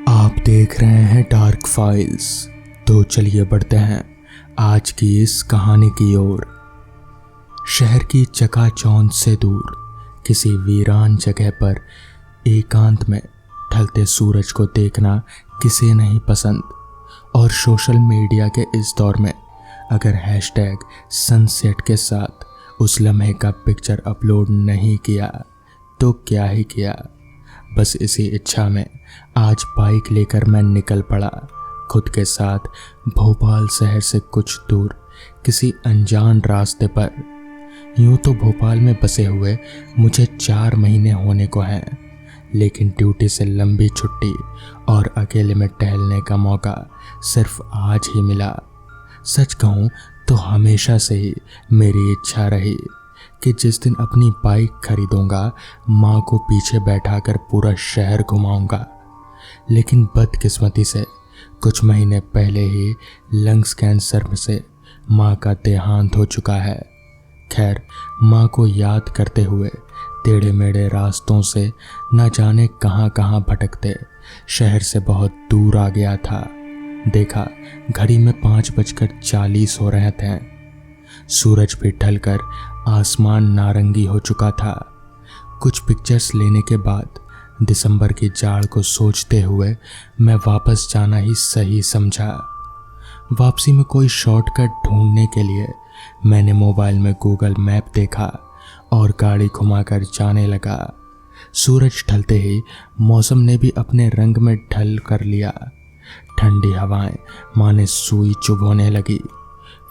आप देख रहे हैं डार्क फाइल्स। तो चलिए बढ़ते हैं आज की इस कहानी की ओर। शहर की चकाचौंध से दूर किसी वीरान जगह पर एकांत में ढलते सूरज को देखना किसे नहीं पसंद। और सोशल मीडिया के इस दौर में अगर हैशटैग सनसेट के साथ उस लम्हे का पिक्चर अपलोड नहीं किया तो क्या ही किया। बस इसी इच्छा में आज बाइक लेकर मैं निकल पड़ा, खुद के साथ भोपाल शहर से कुछ दूर किसी अनजान रास्ते पर। यूं तो भोपाल में बसे हुए मुझे 4 महीने होने को हैं, लेकिन ड्यूटी से लंबी छुट्टी और अकेले में टहलने का मौका सिर्फ आज ही मिला। सच कहूँ तो हमेशा से ही मेरी इच्छा रही कि जिस दिन अपनी बाइक खरीदूंगा माँ को पीछे बैठाकर पूरा शहर घुमाऊंगा। लेकिन बदकिस्मती से कुछ महीने पहले ही लंग्स कैंसर से माँ का देहांत हो चुका है। खैर, माँ को याद करते हुए टेढ़े मेढ़े रास्तों से न जाने कहाँ कहाँ भटकते शहर से बहुत दूर आ गया था। देखा घड़ी में 5:40 हो रहे थे। सूरज भी ढलकर आसमान नारंगी हो चुका था। कुछ पिक्चर्स लेने के बाद दिसंबर की जाड़ को सोचते हुए मैं वापस जाना ही सही समझा। वापसी में कोई शॉर्टकट ढूंढने के लिए मैंने मोबाइल में गूगल मैप देखा और गाड़ी घुमाकर जाने लगा। सूरज ढलते ही मौसम ने भी अपने रंग में ढल कर लिया। ठंडी हवाएं माने सुई चुभोने लगी।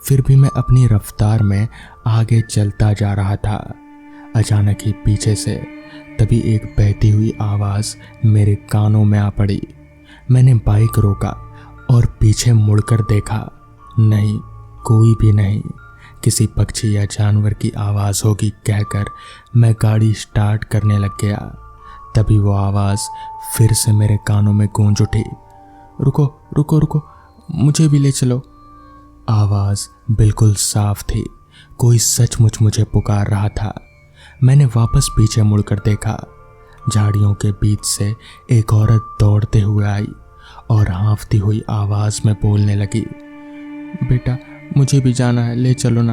फिर भी मैं अपनी रफ्तार में आगे चलता जा रहा था। अचानक ही पीछे से तभी एक बहती हुई आवाज़ मेरे कानों में आ पड़ी। मैंने बाइक रोका और पीछे मुड़कर देखा। नहीं, कोई भी नहीं। किसी पक्षी या जानवर की आवाज़ होगी कहकर मैं गाड़ी स्टार्ट करने लग गया। तभी वो आवाज़ फिर से मेरे कानों में गूंज उठी। रुको रुको रुको, मुझे भी ले चलो। आवाज़ बिल्कुल साफ थी, कोई सचमुच मुझे पुकार रहा था। मैंने वापस पीछे मुड़कर देखा। झाड़ियों के बीच से एक औरत दौड़ते हुए आई और हाँफती हुई आवाज़ में बोलने लगी, बेटा मुझे भी जाना है, ले चलो ना।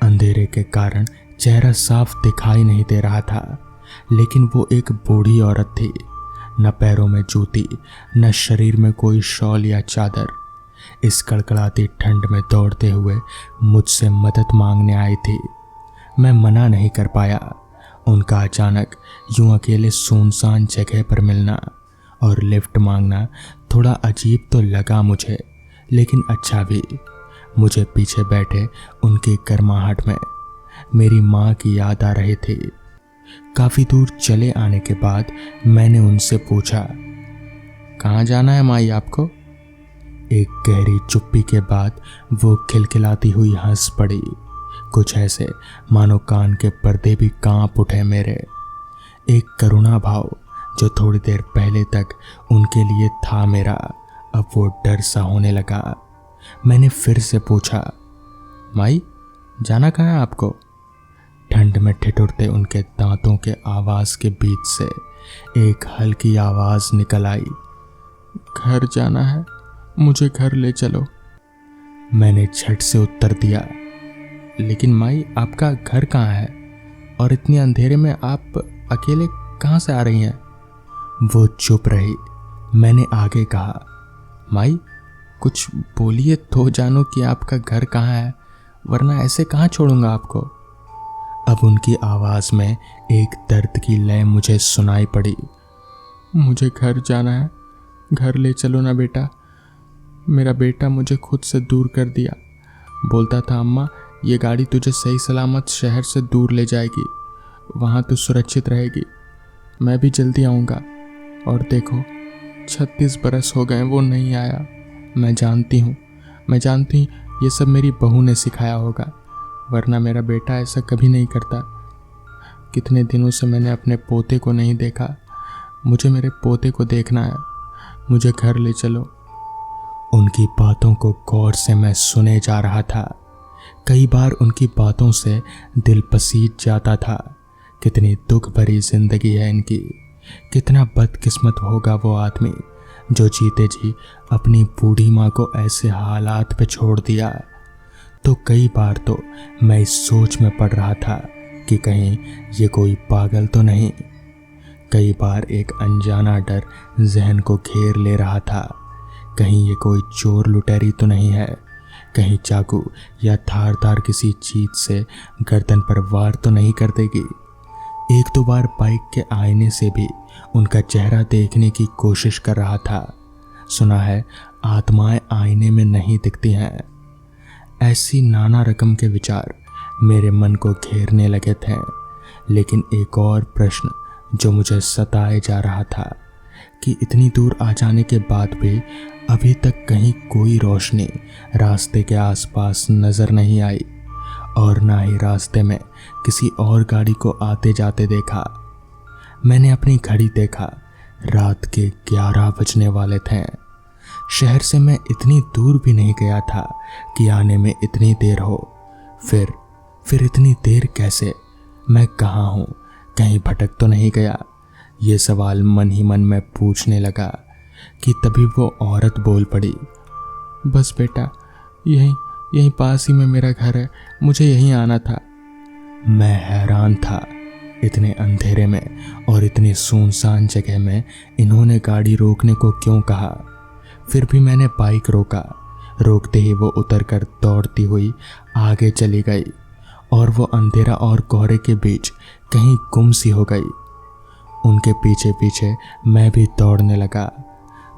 अंधेरे के कारण चेहरा साफ दिखाई नहीं दे रहा था, लेकिन वो एक बूढ़ी औरत थी। न पैरों में जूती, न शरीर में कोई शॉल या चादर। इस कड़कड़ाती ठंड में दौड़ते हुए मुझसे मदद मांगने आई थी। मैं मना नहीं कर पाया। उनका अचानक यूं अकेले सुनसान जगह पर मिलना और लिफ्ट मांगना थोड़ा अजीब तो लगा मुझे, लेकिन अच्छा भी। मुझे पीछे बैठे उनकी गर्माहट में मेरी माँ की याद आ रही थी। काफ़ी दूर चले आने के बाद मैंने उनसे पूछा, कहाँ जाना है माई आपको? एक गहरी चुप्पी के बाद वो खिलखिलाती हुई हंस पड़ी, कुछ ऐसे मानो कान के पर्दे भी कांप उठे मेरे। एक करुणा भाव जो थोड़ी देर पहले तक उनके लिए था मेरा, अब वो डर सा होने लगा। मैंने फिर से पूछा, माई जाना कहाँ है आपको? ठंड में ठिठुरते उनके दांतों के आवाज़ के बीच से एक हल्की आवाज़ निकल आई, घर जाना है, मुझे घर ले चलो। मैंने झट से उत्तर दिया, लेकिन माई आपका घर कहाँ है और इतनी अंधेरे में आप अकेले कहाँ से आ रही हैं? वो चुप रही। मैंने आगे कहा, माई कुछ बोलिए तो जानूं कि आपका घर कहाँ है, वरना ऐसे कहाँ छोड़ूंगा आपको। अब उनकी आवाज़ में एक दर्द की लय मुझे सुनाई पड़ी, मुझे घर जाना है, घर ले चलो ना बेटा। मेरा बेटा मुझे खुद से दूर कर दिया। बोलता था अम्मा ये गाड़ी तुझे सही सलामत शहर से दूर ले जाएगी, वहाँ तू सुरक्षित रहेगी। मैं भी जल्दी आऊँगा। और देखो 36 बरस हो गए वो नहीं आया। मैं जानती हूँ ये सब मेरी बहू ने सिखाया होगा, वरना मेरा बेटा ऐसा कभी नहीं करता। कितने दिनों से मैंने अपने पोते को नहीं देखा। मुझे मेरे पोते को देखना है, मुझे घर ले चलो। उनकी बातों को गौर से मैं सुने जा रहा था। कई बार उनकी बातों से दिल पसीज जाता था। कितनी दुख भरी जिंदगी है इनकी, कितना बदकिस्मत होगा वो आदमी जो जीते जी अपनी बूढ़ी माँ को ऐसे हालात पे छोड़ दिया। तो कई बार तो मैं इस सोच में पड़ रहा था कि कहीं ये कोई पागल तो नहीं। कई बार एक अनजाना डर जहन को घेर ले रहा था, कहीं ये कोई चोर लुटेरी तो नहीं है, कहीं चाकू या धारदार किसी चीज से गर्दन पर वार तो नहीं कर देगी। एक दो बार बाइक के आईने से भी उनका चेहरा देखने की कोशिश कर रहा था। सुना है आत्माएं आईने में नहीं दिखती हैं। ऐसी नाना रकम के विचार मेरे मन को घेरने लगे थे। लेकिन एक और प्रश्न जो मुझे सताए जा रहा था कि इतनी दूर आ जाने के बाद भी अभी तक कहीं कोई रोशनी रास्ते के आसपास नजर नहीं आई और ना ही रास्ते में किसी और गाड़ी को आते जाते देखा। मैंने अपनी घड़ी देखा, रात के 11 बजने वाले थे। शहर से मैं इतनी दूर भी नहीं गया था कि आने में इतनी देर हो। फिर इतनी देर कैसे? मैं कहाँ हूँ? कहीं भटक तो नहीं गया? ये सवाल मन ही मन में पूछने लगा कि तभी वो औरत बोल पड़ी, बस बेटा, यहीं पास ही में मेरा घर है, मुझे यहीं आना था। मैं हैरान था, इतने अंधेरे में और इतनी सुनसान जगह में इन्होंने गाड़ी रोकने को क्यों कहा? फिर भी मैंने बाइक रोका। रोकते ही वो उतरकर दौड़ती हुई आगे चली गई और वो अंधेरा और कोहरे के बीच कहीं गुम सी हो गई। उनके पीछे पीछे मैं भी दौड़ने लगा।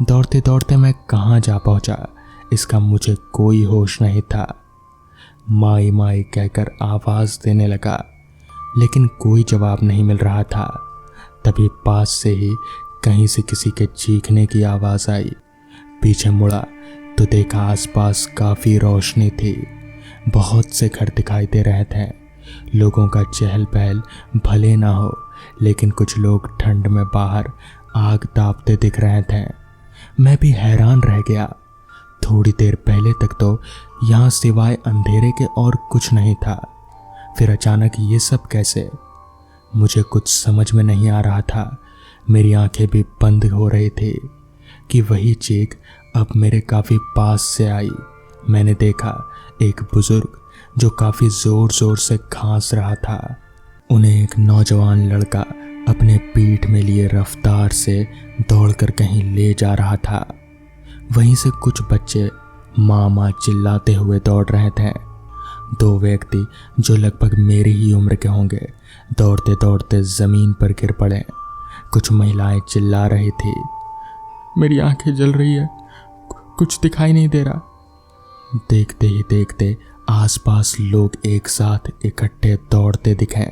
दौड़ते दौड़ते मैं कहाँ जा पहुँचा इसका मुझे कोई होश नहीं था। माई माई कहकर आवाज़ देने लगा, लेकिन कोई जवाब नहीं मिल रहा था। तभी पास से ही कहीं से किसी के चीखने की आवाज़ आई। पीछे मुड़ा तो देखा आसपास काफ़ी रोशनी थी। बहुत से घर दिखाई दे रहे थे। लोगों का चहल पहल भले ना हो, लेकिन कुछ लोग ठंड में बाहर आग तापते दिख रहे थे। मैं भी हैरान रह गया। थोड़ी देर पहले तक तो यहाँ सिवाय अंधेरे के और कुछ नहीं था। फिर अचानक ये सब कैसे? मुझे कुछ समझ में नहीं आ रहा था। मेरी आंखें भी बंद हो रही थी कि वही चीख अब मेरे काफ़ी पास से आई। मैंने देखा एक बुजुर्ग जो काफ़ी ज़ोर ज़ोर से खांस रहा था। उन्हें एक नौजवान लड़का अपने पीठ में लिए रफ्तार से दौड़कर कहीं ले जा रहा था। वहीं से कुछ बच्चे माँ माँ चिल्लाते हुए दौड़ रहे थे। दो व्यक्ति जो लगभग मेरी ही उम्र के होंगे दौड़ते दौड़ते ज़मीन पर गिर पड़े। कुछ महिलाएं चिल्ला रही थी, मेरी आंखें जल रही है, कुछ दिखाई नहीं दे रहा। देखते ही देखते आसपास लोग एक साथ इकट्ठे दौड़ते दिखे।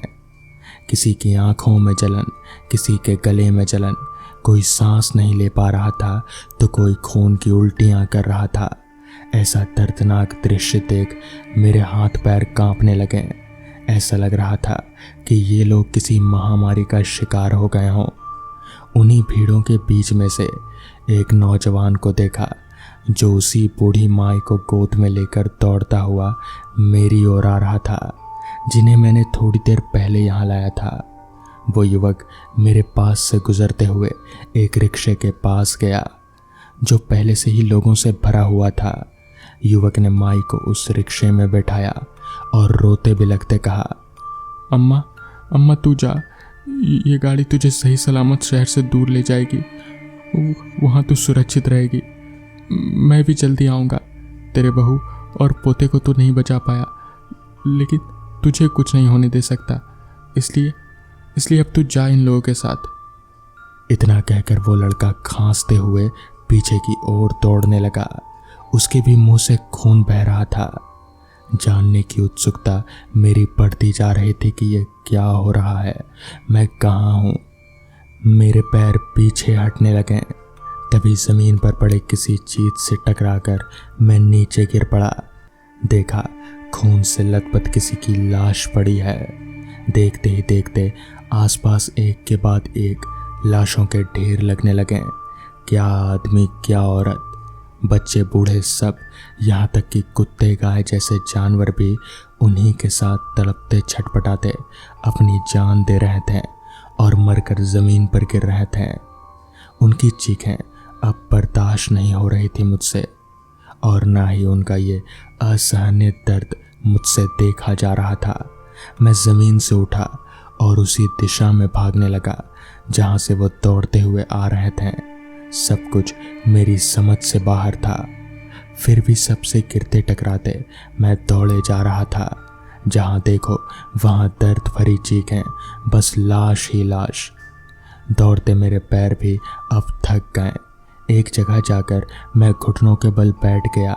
किसी की आंखों में जलन, किसी के गले में जलन, कोई सांस नहीं ले पा रहा था तो कोई खून की उल्टियां कर रहा था। ऐसा दर्दनाक दृश्य देख मेरे हाथ पैर कांपने लगे। ऐसा लग रहा था कि ये लोग किसी महामारी का शिकार हो गए हों। उन्हीं भीड़ों के बीच में से एक नौजवान को देखा जो उसी बूढ़ी माई को गोद में लेकर दौड़ता हुआ मेरी ओर आ रहा था, जिन्हें मैंने थोड़ी देर पहले यहाँ लाया था। वो युवक मेरे पास से गुजरते हुए एक रिक्शे के पास गया जो पहले से ही लोगों से भरा हुआ था। युवक ने माई को उस रिक्शे में बैठाया और रोते बिलखते कहा, अम्मा तू जा, ये गाड़ी तुझे सही सलामत शहर से दूर ले जाएगी, वहाँ तू सुरक्षित रहेगी। मैं भी जल्दी आऊँगा। तेरे बहू और पोते को तो नहीं बचा पाया, लेकिन तुझे कुछ नहीं होने दे सकता, इसलिए अब तू जा इन लोगों के साथ। इतना कहकर वो लड़का खांसते हुए पीछे की ओर दौड़ने लगा। उसके भी मुंह से खून बह रहा था। जानने की उत्सुकता मेरी बढ़ती जा रही थी कि ये क्या हो रहा है, मैं कहाँ हूँ। मेरे पैर पीछे हटने लगे। तभी ज़मीन पर पड़े किसी चीज से टकराकर मैं नीचे गिर पड़ा। देखा खून से लथपथ किसी की लाश पड़ी है। देखते ही देखते आसपास एक के बाद एक लाशों के ढेर लगने लगे। क्या आदमी, क्या औरत, बच्चे बूढ़े सब, यहाँ तक कि कुत्ते गाय जैसे जानवर भी उन्हीं के साथ तड़पते छटपटाते अपनी जान दे रहे थे और मरकर ज़मीन पर गिर रहे थे। उनकी चीखें अब बर्दाश्त नहीं हो रही थी मुझसे, और ना ही उनका ये असहनीय दर्द मुझसे देखा जा रहा था। मैं ज़मीन से उठा और उसी दिशा में भागने लगा जहाँ से वो दौड़ते हुए आ रहे थे। सब कुछ मेरी समझ से बाहर था, फिर भी सबसे गिरते टकराते मैं दौड़े जा रहा था। जहाँ देखो वहाँ दर्द भरी चीखें, बस लाश ही लाश। दौड़ते मेरे पैर भी अब थक गए। एक जगह जाकर मैं घुटनों के बल बैठ गया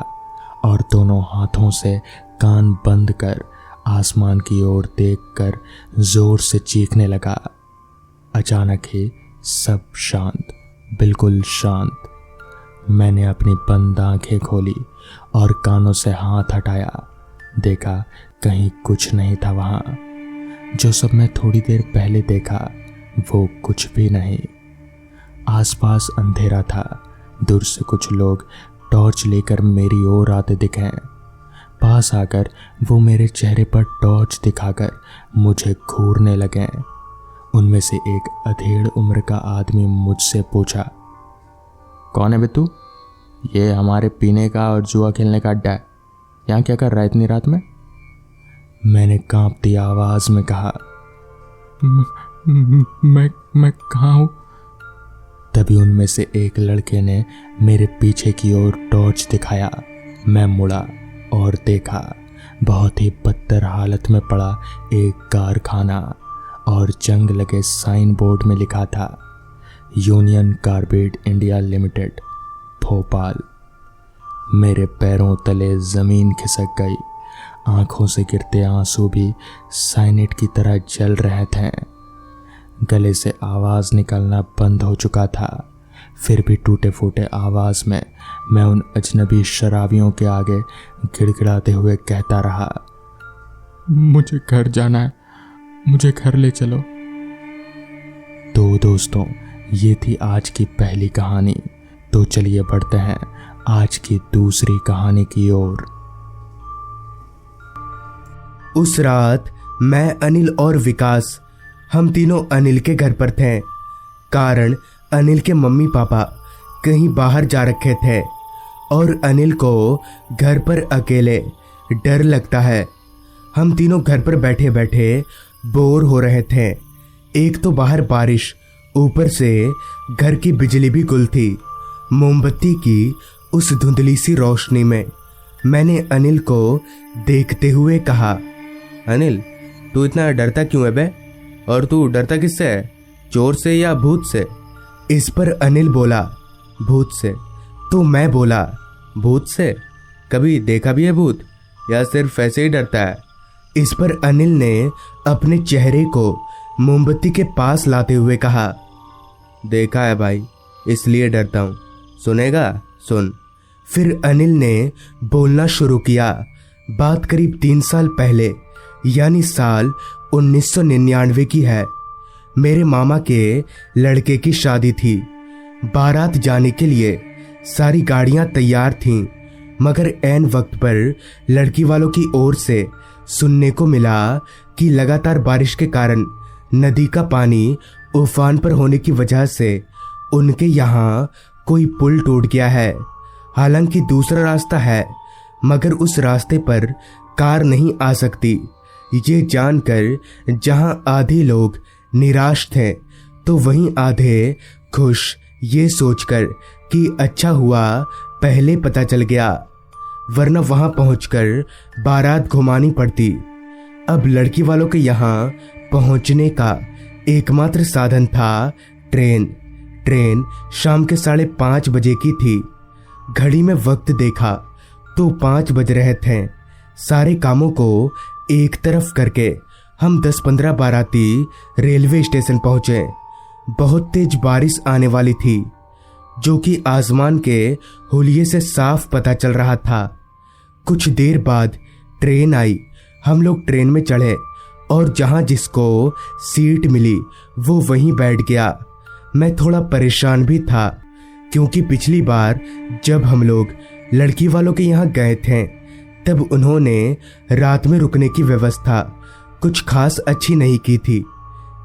और दोनों हाथों से कान बंद कर आसमान की ओर देखकर जोर से चीखने लगा। अचानक ही सब शांत, बिल्कुल शांत। मैंने अपनी बंद आंखें खोली और कानों से हाथ हटाया। देखा कहीं कुछ नहीं था वहाँ। जो सब मैं थोड़ी देर पहले देखा वो कुछ भी नहीं। आसपास अंधेरा था। दूर से कुछ लोग टॉर्च लेकर मेरी ओर आते दिखे। पास आकर वो मेरे चेहरे पर टॉर्च दिखाकर मुझे घूरने लगे। उनमें से एक अधेड़ उम्र का आदमी मुझसे पूछा, कौन है बे तू? ये हमारे पीने का और जुआ खेलने का अड्डा है। यहाँ क्या कर रहा है इतनी रात में? मैंने कांपती आवाज में कहा, मैं कहाँ हूँ? तभी उनमें से एक लड़के ने मेरे पीछे की ओर टॉर्च दिखाया। मैं मुड़ा और देखा बहुत ही बदतर हालत में पड़ा एक कारखाना, और जंग लगे साइन बोर्ड में लिखा था union carbide India limited, Bhopal. मेरे पैरों तले जमीन खिसक गई। आंखों से गिरते आंसू भी साइनेट की तरह जल रहे थे। गले से आवाज निकलना बंद हो चुका था। फिर भी टूटे फूटे आवाज में मैं उन अजनबी शराबियों के आगे गिड़गिड़ाते हुए कहता रहा, मुझे घर जाना है, मुझे घर ले चलो। तो दोस्तों, ये थी आज की पहली कहानी। तो चलिए बढ़ते हैं आज की दूसरी कहानी की ओर। उस रात मैं, अनिल और विकास, हम तीनों अनिल के घर पर थे। कारण अनिल के मम्मी पापा कहीं बाहर जा रखे थे और अनिल को घर पर अकेले डर लगता है। हम तीनों घर पर बैठे बैठे बोर हो रहे थे। एक तो बाहर बारिश, ऊपर से घर की बिजली भी गुल थी। मोमबत्ती की उस धुंधली सी रोशनी में मैंने अनिल को देखते हुए कहा, अनिल, तू इतना डरता क्यों है बे? और तू डरता किससे है, चोर से या भूत से? इस पर अनिल बोला, भूत से। तो मैं बोला, भूत से? कभी देखा भी है भूत, या सिर्फ ऐसे ही डरता है? इस पर अनिल ने अपने चेहरे को मोमबत्ती के पास लाते हुए कहा, देखा है भाई, इसलिए डरता हूं। सुनेगा? सुन। फिर अनिल ने बोलना शुरू किया। बात करीब 3 साल पहले, यानी साल 1999 की है। मेरे मामा के लड़के की शादी थी। बारात जाने के लिए सारी गाड़ियां तैयार थीं, मगर ऐन वक्त पर लड़की वालों की ओर से सुनने को मिला कि लगातार बारिश के कारण नदी का पानी उफान पर होने की वजह से उनके यहाँ कोई पुल टूट गया है। हालांकि दूसरा रास्ता है, मगर उस रास्ते पर कार नहीं आ सकती। ये जानकर जहां आधे लोग निराश थे तो वहीं आधे खुश, ये सोचकर कि अच्छा हुआ पहले पता चल गया, वरना वहां पहुंचकर बारात घुमानी पड़ती। अब लड़की वालों के यहाँ पहुंचने का एकमात्र साधन था ट्रेन। ट्रेन शाम के 5:30 बजे की थी। घड़ी में वक्त देखा तो 5 बज रहे थे। सारे कामों को एक तरफ करके हम 10-15 बाराती रेलवे स्टेशन पहुंचे। बहुत तेज बारिश आने वाली थी, जो कि आसमान के हुलिये से साफ पता चल रहा था। कुछ देर बाद ट्रेन आई। हम लोग ट्रेन में चढ़े और जहां जिसको सीट मिली वो वहीं बैठ गया। मैं थोड़ा परेशान भी था, क्योंकि पिछली बार जब हम लोग लड़की वालों के यहाँ गए थे तब उन्होंने रात में रुकने की व्यवस्था कुछ खास अच्छी नहीं की थी।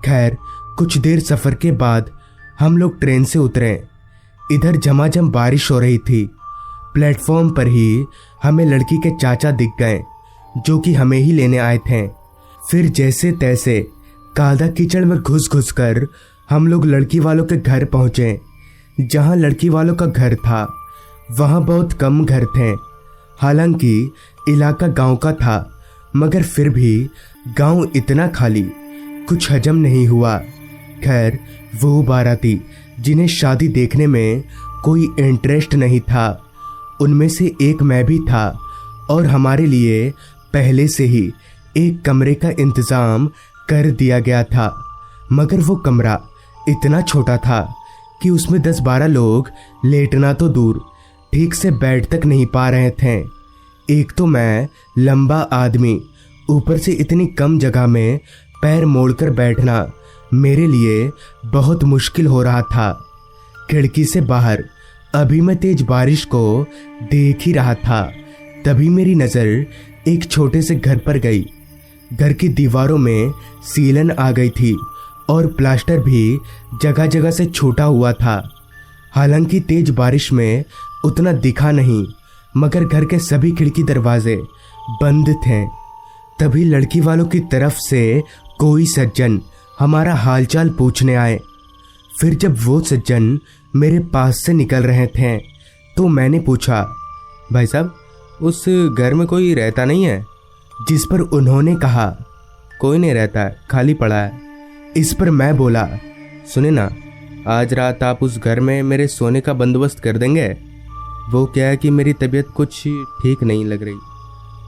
खैर, कुछ देर सफर के बाद हम लोग ट्रेन से उतरे। इधर झमाझम बारिश हो रही थी। प्लेटफॉर्म पर ही हमें लड़की के चाचा दिख गए, जो कि हमें ही लेने आए थे। फिर जैसे तैसे कादा कीचड़ में घुस घुस कर हम लोग लड़की वालों के घर पहुंचे। जहां लड़की वालों का घर था वहां बहुत कम घर थे। हालांकि इलाका गांव का था, मगर फिर भी गांव इतना खाली, कुछ हजम नहीं हुआ। खैर, वो बाराती जिन्हें शादी देखने में कोई इंटरेस्ट नहीं था, उनमें से एक मैं भी था, और हमारे लिए पहले से ही एक कमरे का इंतजाम कर दिया गया था। मगर वो कमरा इतना छोटा था कि उसमें 10-12 लोग लेटना तो दूर, ठीक से बैठ तक नहीं पा रहे थे। एक तो मैं लंबा आदमी, ऊपर से इतनी कम जगह में पैर मोड़कर बैठना मेरे लिए बहुत मुश्किल हो रहा था। खिड़की से बाहर अभी मैं तेज बारिश को देख ही रहा था, तभी मेरी नज़र एक छोटे से घर पर गई। घर की दीवारों में सीलन आ गई थी और प्लास्टर भी जगह जगह से छूटा हुआ था। हालांकि तेज बारिश में उतना दिखा नहीं, मगर घर के सभी खिड़की दरवाजे बंद थे। तभी लड़की वालों की तरफ से कोई सज्जन हमारा हालचाल पूछने आए। फिर जब वो सज्जन मेरे पास से निकल रहे थे तो मैंने पूछा, भाई साहब, उस घर में कोई रहता नहीं है? जिस पर उन्होंने कहा, कोई नहीं रहता, खाली पड़ा है। इस पर मैं बोला, सुने ना, आज रात आप उस घर में मेरे सोने का बंदोबस्त कर देंगे? वो क्या है कि मेरी तबीयत कुछ ठीक नहीं लग रही,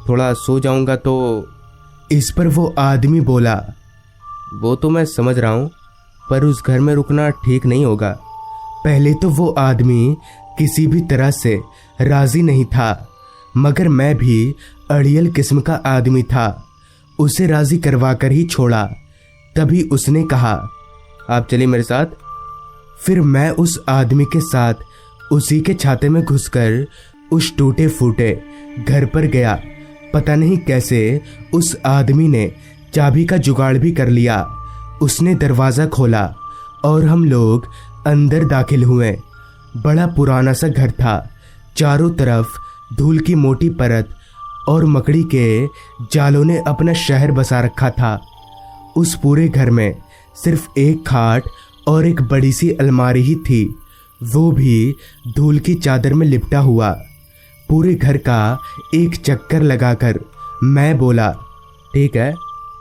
थोड़ा सो जाऊंगा तो। इस पर वो आदमी बोला, वो तो मैं समझ रहा हूँ, पर उस घर में रुकना ठीक नहीं होगा। पहले तो वो आदमी किसी भी तरह से राजी नहीं था, मगर मैं भी अड़ियल किस्म का आदमी था, उसे राजी करवा कर ही छोड़ा। तभी उसने कहा, आप चलिए मेरे साथ। फिर मैं उस आदमी के साथ उसी के छाते में घुसकर उस टूटे फूटे घर पर गया। पता नहीं कैसे उस आदमी ने चाबी का जुगाड़ भी कर लिया। उसने दरवाज़ा खोला और हम लोग अंदर दाखिल हुए। बड़ा पुराना सा घर था, चारों तरफ धूल की मोटी परत और मकड़ी के जालों ने अपना शहर बसा रखा था। उस पूरे घर में सिर्फ एक खाट और एक बड़ी सी अलमारी ही थी, वो भी धूल की चादर में लिपटा हुआ। पूरे घर का एक चक्कर लगाकर मैं बोला, ठीक है,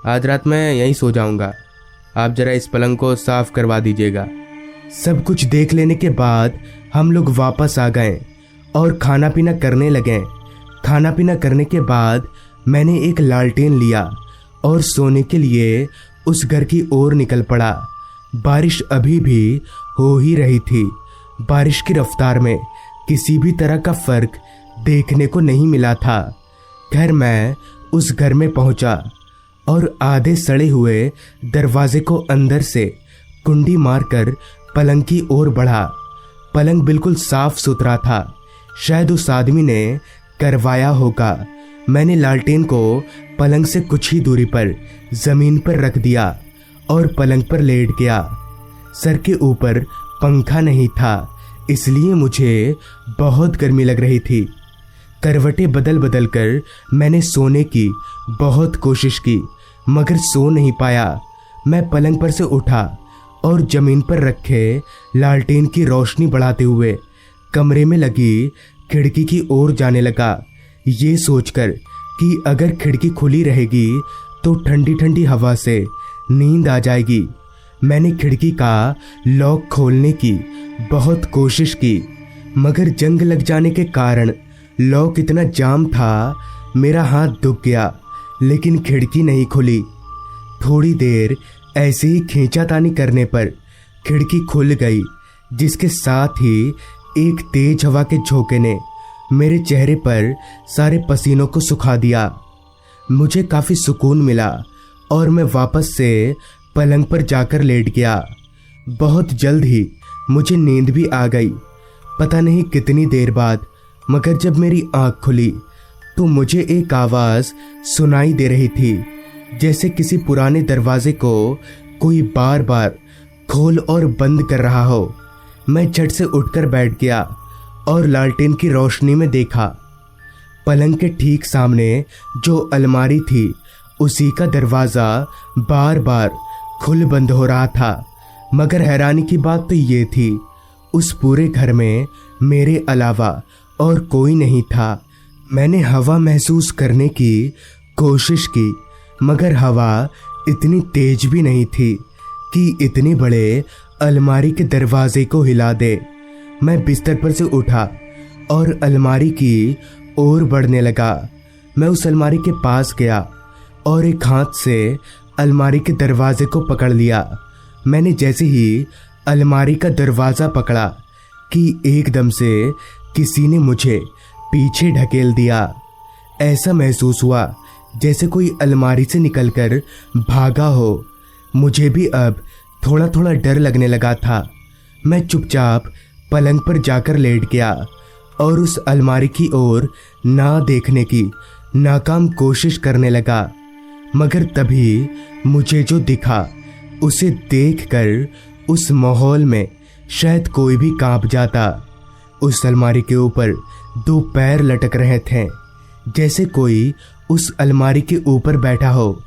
आज रात मैं यहीं सो जाऊंगा, आप जरा इस पलंग को साफ करवा दीजिएगा। सब कुछ देख लेने के बाद हम लोग वापस आ गए और खाना पीना करने लगे। खाना पीना करने के बाद मैंने एक लालटेन लिया और सोने के लिए उस घर की ओर निकल पड़ा। बारिश अभी भी हो ही रही थी। बारिश की रफ्तार में किसी भी तरह का फर्क देखने को नहीं मिला था। खैर, मैं उस घर में पहुंचा और आधे सड़े हुए दरवाजे को अंदर से कुंडी मारकर पलंग की ओर बढ़ा। पलंग बिल्कुल साफ सुथरा था, शायद उस आदमी ने करवाया होगा। मैंने लालटेन को पलंग से कुछ ही दूरी पर जमीन पर रख दिया और पलंग पर लेट गया। सर के ऊपर पंखा नहीं था, इसलिए मुझे बहुत गर्मी लग रही थी। करवटें बदल बदल कर मैंने सोने की बहुत कोशिश की, मगर सो नहीं पाया। मैं पलंग पर से उठा और जमीन पर रखे लालटेन की रोशनी बढ़ाते हुए कमरे में लगी खिड़की की ओर जाने लगा, ये सोचकर कि अगर खिड़की खुली रहेगी तो ठंडी ठंडी हवा से नींद आ जाएगी। मैंने खिड़की का लॉक खोलने की बहुत कोशिश की, मगर जंग लग जाने के कारण लॉक इतना जाम था, मेरा हाथ दुख गया, लेकिन खिड़की नहीं खुली। थोड़ी देर ऐसे ही खींचातानी करने पर खिड़की खुल गई, जिसके साथ ही एक तेज हवा के झोंके ने मेरे चेहरे पर सारे पसीनों को सुखा दिया। मुझे काफ़ी सुकून मिला और मैं वापस से पलंग पर जाकर लेट गया। बहुत जल्द ही मुझे नींद भी आ गई, पता नहीं कितनी देर बाद, मगर जब मेरी आँख खुली तो मुझे एक आवाज़ सुनाई दे रही थी, जैसे किसी पुराने दरवाजे को कोई बार बार खोल और बंद कर रहा हो। मैं झट से उठकर बैठ गया और लालटेन की रोशनी में देखा। पलंग के ठीक सामने जो अलमारी थी उसी का दरवाज़ा बार बार खुल बंद हो रहा था। मगर हैरानी की बात तो ये थी, उस पूरे घर में मेरे अलावा और कोई नहीं था। मैंने हवा महसूस करने की कोशिश की, मगर हवा इतनी तेज भी नहीं थी कि इतने बड़े अलमारी के दरवाजे को हिला दे। मैं बिस्तर पर से उठा और अलमारी की ओर बढ़ने लगा। मैं उस अलमारी के पास गया और एक हाथ से अलमारी के दरवाजे को पकड़ लिया। मैंने जैसे ही अलमारी का दरवाज़ा पकड़ा कि एकदम से किसी ने मुझे पीछे ढकेल दिया। ऐसा महसूस हुआ जैसे कोई अलमारी से निकलकर भागा हो। मुझे भी अब थोड़ा थोड़ा डर लगने लगा था। मैं चुपचाप पलंग पर जाकर लेट गया और उस अलमारी की ओर ना देखने की नाकाम कोशिश करने लगा। मगर तभी मुझे जो दिखा उसे देखकर उस माहौल में शायद कोई भी कांप जाता। उस अलमारी के ऊपर 2 पैर लटक रहे थे, जैसे कोई उस अलमारी के ऊपर बैठा हो।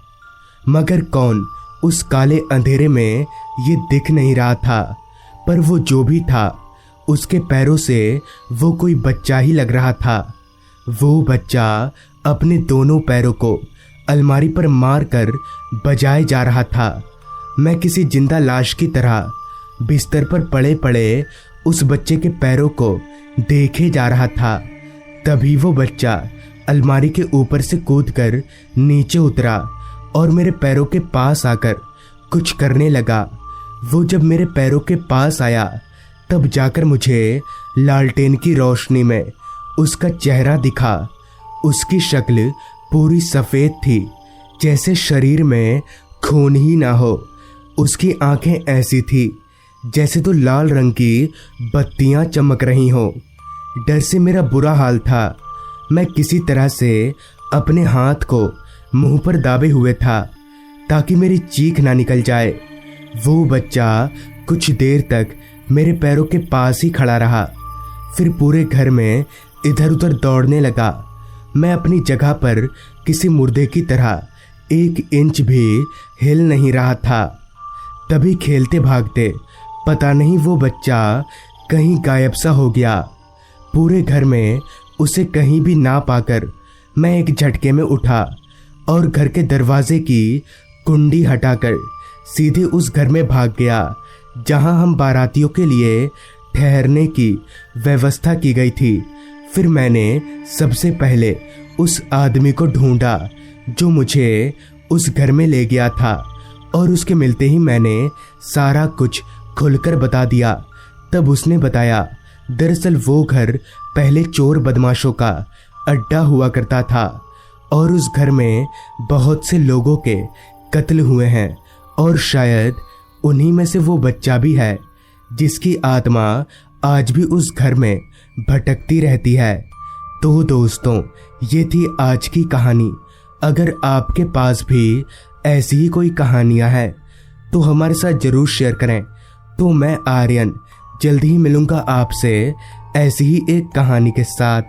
मगर कौन उस काले अंधेरे में ये दिख नहीं रहा था। पर वो जो भी था उसके पैरों से वो कोई बच्चा ही लग रहा था। वो बच्चा अपने दोनों पैरों को अलमारी पर मारकर बजाए जा रहा था। मैं किसी जिंदा लाश की तरह बिस्तर पर पड़े पड़े उस बच्चे के पैरों को देखे जा रहा था। तभी वो बच्चा अलमारी के ऊपर से कूदकर नीचे उतरा और मेरे पैरों के पास आकर कुछ करने लगा। वो जब मेरे पैरों के पास आया तब जाकर मुझे लालटेन की रोशनी में उसका चेहरा दिखा। उसकी शक्ल पूरी सफ़ेद थी, जैसे शरीर में खून ही ना हो। उसकी आंखें ऐसी थी जैसे तो लाल रंग की बत्तियां चमक रही हों। डर से मेरा बुरा हाल था। मैं किसी तरह से अपने हाथ को मुंह पर दाबे हुए था ताकि मेरी चीख ना निकल जाए। वो बच्चा कुछ देर तक मेरे पैरों के पास ही खड़ा रहा, फिर पूरे घर में इधर उधर दौड़ने लगा। मैं अपनी जगह पर किसी मुर्दे की तरह 1 इंच भी हिल नहीं रहा था। तभी खेलते भागते पता नहीं वो बच्चा कहीं गायब सा हो गया। पूरे घर में उसे कहीं भी ना पाकर मैं एक झटके में उठा और घर के दरवाजे की कुंडी हटाकर सीधे उस घर में भाग गया जहां हम बारातियों के लिए ठहरने की व्यवस्था की गई थी। फिर मैंने सबसे पहले उस आदमी को ढूंढा जो मुझे उस घर में ले गया था और उसके मिलते ही मैंने सारा कुछ खुलकर बता दिया। तब उसने बताया, दरअसल वो घर पहले चोर बदमाशों का अड्डा हुआ करता था और उस घर में बहुत से लोगों के कत्ल हुए हैं और शायद उन्हीं में से वो बच्चा भी है जिसकी आत्मा आज भी उस घर में भटकती रहती है। तो दोस्तों, ये थी आज की कहानी। अगर आपके पास भी ऐसी ही कोई कहानियां हैं तो हमारे साथ जरूर शेयर करें। तो मैं आर्यन जल्द ही मिलूंगा आपसे ऐसी ही एक कहानी के साथ।